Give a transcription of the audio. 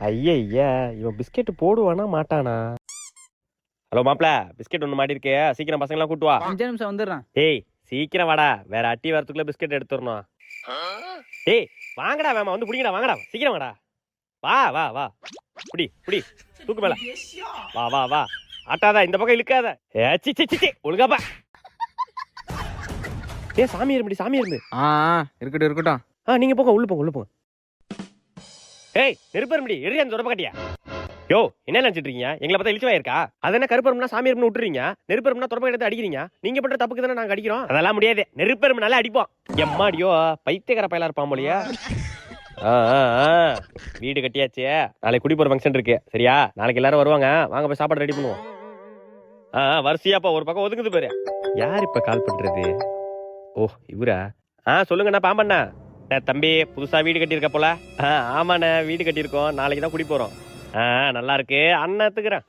ஐயா இவன் பிஸ்கெட் போடுவானா மாட்டானா? ஹலோ மாப்ள, பிஸ்கெட் ஒன்று மாட்டிருக்கே, சீக்கிரம் பசங்களாம் கூட்டு வா. 5 நிமிஷம் வந்துடுறேன். ஏய் சீக்கிரம் வாடா, வேற அட்டி வரத்துக்குள்ள பிஸ்கெட் எடுத்துடணும். ஏய் வாங்கடா வேமா, வந்து புடிங்கடா, வாங்கடா சீக்கிரம் வாடா. வா வா வா, புடி புடி, தூக்கு மேல. வா வா வா, ஆட்டாதா, இந்த பக்கம் இழுக்காத. சி சி சி ஒழுங்காப்பா. ஏ சாமி இருமுடி, சாமி இருந்து. இருக்கட்டும் இருக்கட்டும். நீங்க போங்க, உள்ள போங்க உள்ள போங்க. ஏய் நெருப்பருமுடி, எரியா அந்த தொடப்ப கட்டியா. யோ என்ன நினைச்சிட்டு இருக்கீங்க? எங்களை பார்த்தா இழிச்சுவா இருக்கா? அது என்ன கருப்பரும்னா சாமி இருமுன்னு விட்டுறீங்க, நெருப்பரும்னா தொடப்ப எடுத்து அடிக்கிறீங்க. நீங்க பண்ற தப்புக்கு தானே நாங்க அடிக்கிறோம். அதெல்லாம் முடியாது, நெருப்பரும்னால அடிப்போம். எம்மாடியோ பைத்தியக்கார பயலா இருப்பான் போலியா. வீடு கட்டியாச்சு, நாளைக்கு குடி போற ஃபங்க்ஷன் இருக்கு சரியா? நாளைக்கு எல்லாரும் வருவாங்க, வாங்க போய் சாப்பாடு ரெடி பண்ணுவோம். வரிசையாப்பா ஒரு பக்கம் ஒதுங்குது பாரு. யார் இப்ப கால் பண்றது? ஓ இவரா? சொல்லுங்கண்ணா பாம்பண்ணா. தம்பி புதுசா வீடு கட்டியிருக்க போல. ஆமாண்ணே வீடு கட்டியிருக்கோம், நாளைக்கு தான் குடி போறோம். நல்லா இருக்கு அண்ணா எடுத்துக்கிறேன்.